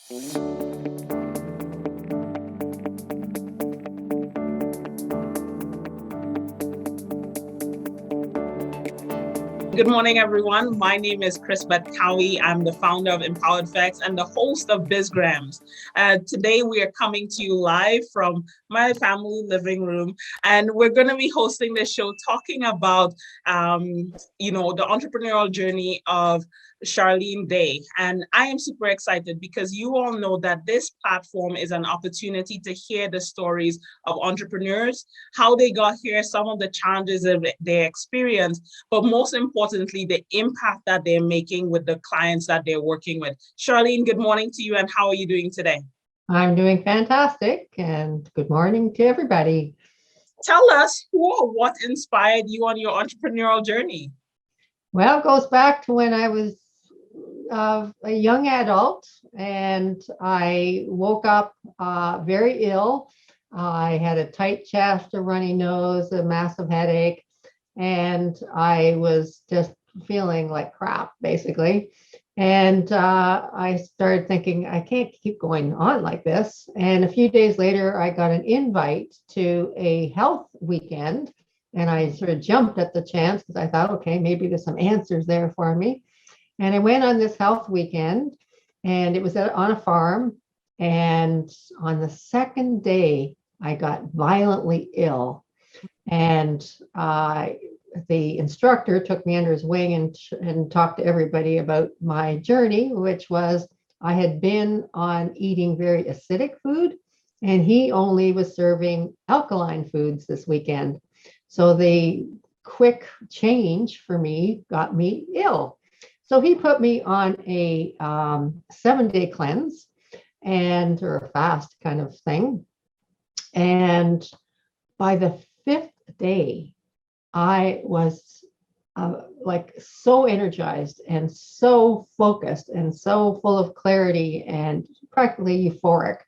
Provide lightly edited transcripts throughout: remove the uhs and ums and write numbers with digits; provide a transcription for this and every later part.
Good morning, everyone. My name is Chris-Beth Cowie. I'm the founder of Empowered Facts and the host of BizGrams. Today, we are coming to you live from my family living room, and we're going to be hosting this show talking about, the entrepreneurial journey of Charlene Day. And I am super excited because you all know that this platform is an opportunity to hear the stories of entrepreneurs, how they got here, some of the challenges that they experienced, but most importantly, the impact that they're making with the clients that they're working with. Charlene, good morning to you, and how are you doing today? I'm doing fantastic, and good morning to everybody. Tell us who or what inspired you on your entrepreneurial journey? Well, it goes back to when I was a young adult, and I woke up very ill. I had a tight chest, a runny nose, a massive headache, and I was just feeling like crap, basically. And I started thinking, I can't keep going on like this. And a few days later, I got an invite to a health weekend. And I sort of jumped at the chance because I thought, okay, maybe there's some answers there for me. And I went on this health weekend, and it was on a farm. And on the second day, I got violently ill. And the instructor took me under his wing and talked to everybody about my journey, which was I had been on eating very acidic food, and he only was serving alkaline foods this weekend. So the quick change for me got me ill. So he put me on a 7-day cleanse or a fast kind of thing. And by the 5th day, I was so energized and so focused and so full of clarity and practically euphoric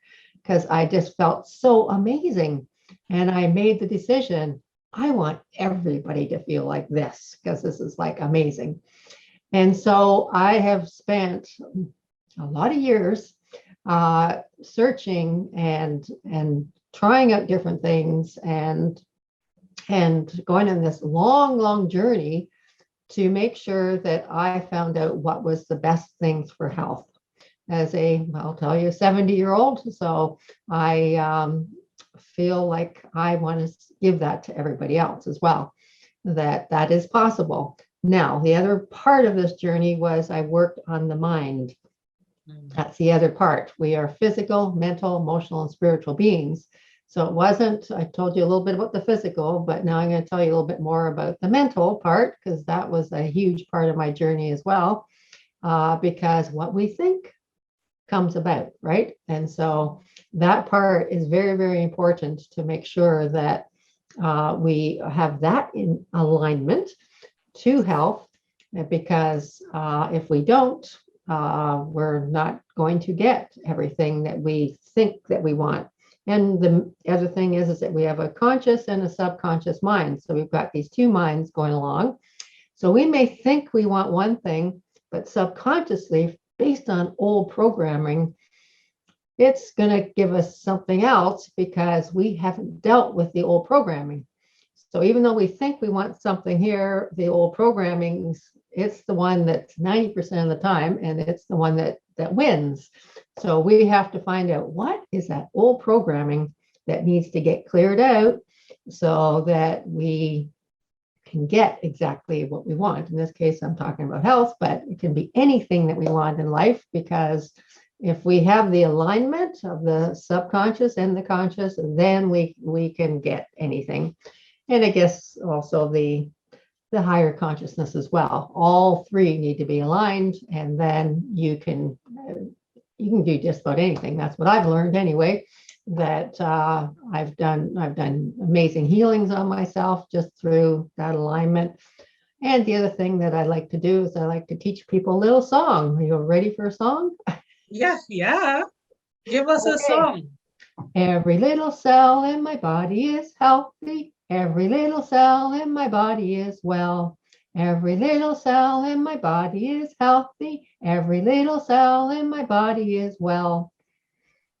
because I just felt so amazing. And I made the decision, I want everybody to feel like this because this is like amazing. And so I have spent a lot of years searching and trying out different things and going on this long journey to make sure that I found out what was the best things for health as I'll tell you, 70-year-old. So I feel like I want to give that to everybody else as well, that is possible. Now, the other part of this journey was I worked on the mind. That's the other part. We are physical, mental, emotional, and spiritual beings. So it wasn't, I told you a little bit about the physical, but now I'm going to tell you a little bit more about the mental part, because that was a huge part of my journey as well, because what we think comes about, right? And so that part is very, very important to make sure that we have that in alignment to health, because if we don't, we're not going to get everything that we think that we want. And the other thing is that we have a conscious and a subconscious mind. So we've got these two minds going along. So we may think we want one thing, but subconsciously, based on old programming, it's going to give us something else because we haven't dealt with the old programming. So even though we think we want something here, the old programming, it's the one that's 90% of the time, and it's the one that wins. So we have to find out what is that old programming that needs to get cleared out so that we can get exactly what we want. In this case, I'm talking about health, but it can be anything that we want in life, because if we have the alignment of the subconscious and the conscious, then we can get anything. And I guess also the higher consciousness as well. All three need to be aligned, and then you can do just about anything. That's what I've learned anyway. That I've done amazing healings on myself just through that alignment. And the other thing that I like to do is I like to teach people a little song. Are you ready for a song? Yeah. Give us a song. Every little cell in my body is healthy. Every little cell in my body is well. Every little cell in my body is healthy. Every little cell in my body is well.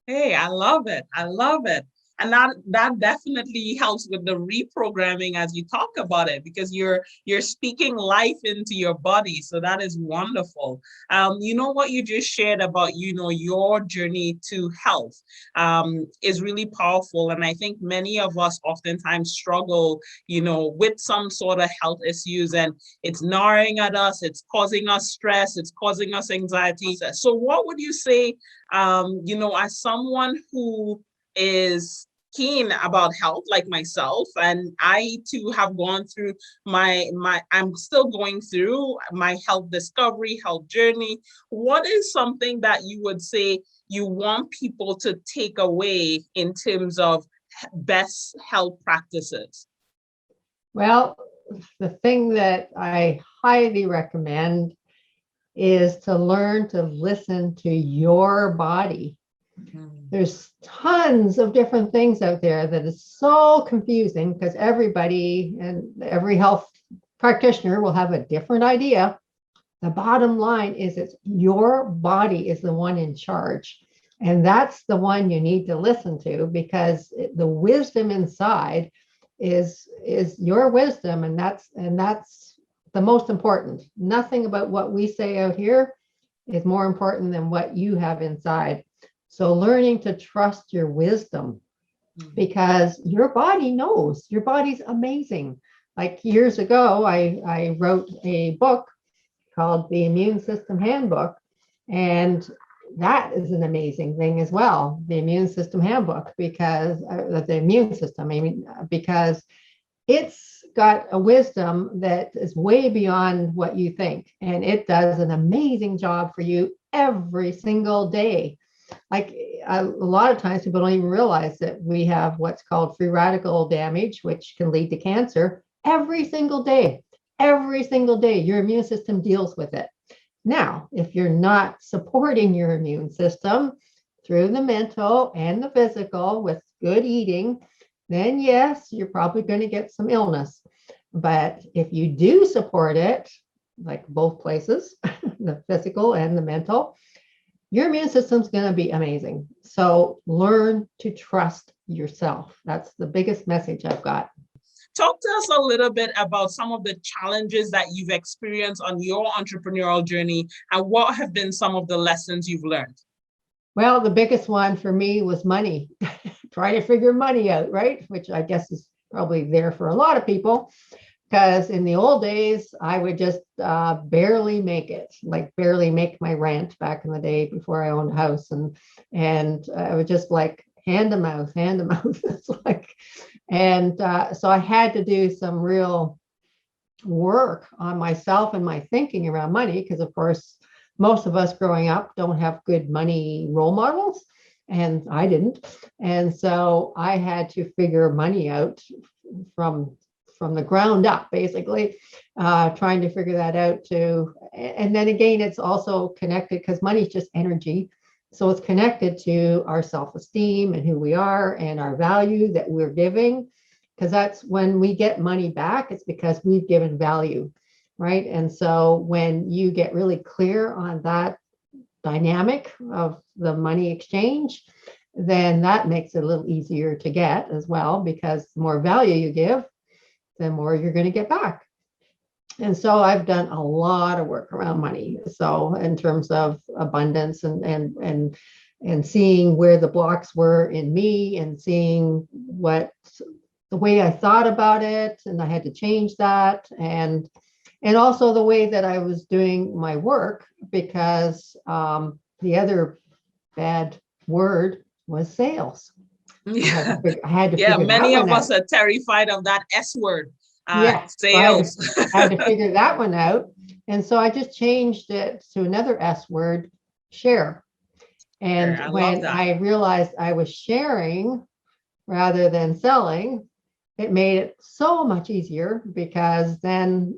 Hey, I love it. I love it. And that definitely helps with the reprogramming as you talk about it, because you're speaking life into your body. So that is wonderful. You know what you just shared about, your journey to health is really powerful. And I think many of us oftentimes struggle, with some sort of health issues, and it's gnawing at us, it's causing us stress, it's causing us anxiety. So what would you say, as someone who is keen about health like myself, and I too have gone through I'm still going through my health discovery, health journey. What is something that you would say you want people to take away in terms of best health practices? Well, the thing that I highly recommend is to learn to listen to your body. There's tons of different things out there that is so confusing because everybody and every health practitioner will have a different idea. The bottom line is it's your body is the one in charge. And that's the one you need to listen to, because the wisdom inside is your wisdom, and that's the most important. Nothing about what we say out here is more important than what you have inside. So learning to trust your wisdom, because your body knows. Your body's amazing. Like years ago, I wrote a book called The Immune System Handbook, and that is an amazing thing as well. The Immune System Handbook, because the immune system, because it's got a wisdom that is way beyond what you think, and it does an amazing job for you every single day. Like a lot of times people don't even realize that we have what's called free radical damage, which can lead to cancer every single day. Every single day, your immune system deals with it. Now, if you're not supporting your immune system through the mental and the physical with good eating, then yes, you're probably going to get some illness. But if you do support it, like both places, the physical and the mental, your immune system's going to be amazing. So learn to trust yourself. That's the biggest message I've got. Talk to us a little bit about some of the challenges that you've experienced on your entrepreneurial journey, and what have been some of the lessons you've learned? Well, the biggest one for me was money. Try to figure money out, right? Which I guess is probably there for a lot of people. Because in the old days, I would just barely make it, like barely make my rent back in the day before I owned a house. And I would just like hand to mouth. It's like, and so I had to do some real work on myself and my thinking around money, because of course, most of us growing up don't have good money role models, and I didn't. And so I had to figure money out from the ground up, basically, trying to figure that out too. And then again, it's also connected because money is just energy. So it's connected to our self-esteem and who we are and our value that we're giving. Because that's when we get money back, it's because we've given value, right? And so when you get really clear on that dynamic of the money exchange, then that makes it a little easier to get as well, because the more value you give, the more you're going to get back. And so I've done a lot of work around money. So in terms of abundance and seeing where the blocks were in me, and seeing what the way I thought about it, and I had to change that, and also the way that I was doing my work, because the other bad word was sales. Yeah, I had to yeah. figure that Many one of us out. are terrified of that S word, Yeah, so sales. I had to figure that one out. And so I just changed it to another S word, share. And I love when that. I realized I was sharing rather than selling, it made it so much easier, because then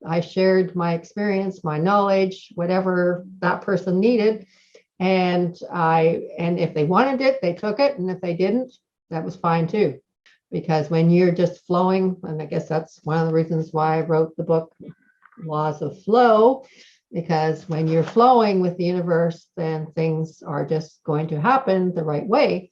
I shared my experience, my knowledge, whatever that person needed. And if they wanted it, they took it. And if they didn't, that was fine too. because when you're just flowing, and I guess that's one of the reasons why I wrote the book, Laws of Flow, because when you're flowing with the universe, then things are just going to happen the right way.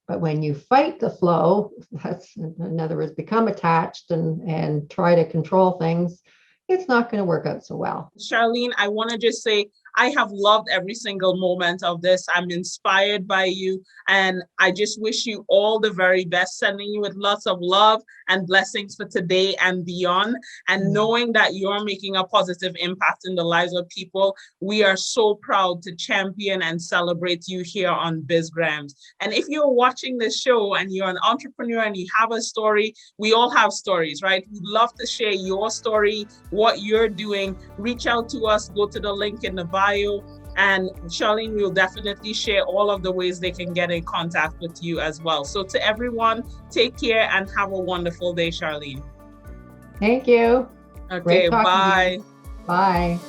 But when you fight the flow, that's, in other words, become attached and try to control things, it's not going to work out so well. Charlene, I want to just say, I have loved every single moment of this. I'm inspired by you, and I just wish you all the very best, sending you with lots of love and blessings for today and beyond. And knowing that you're making a positive impact in the lives of people, we are so proud to champion and celebrate you here on BizGrams. And if you're watching this show and you're an entrepreneur and you have a story, we all have stories, right? We'd love to share your story, what you're doing. Reach out to us, go to the link in the bio, and Charlene will definitely share all of the ways they can get in contact with you as well. So to everyone, take care and have a wonderful day, Charlene. Thank you. Okay, bye. Bye.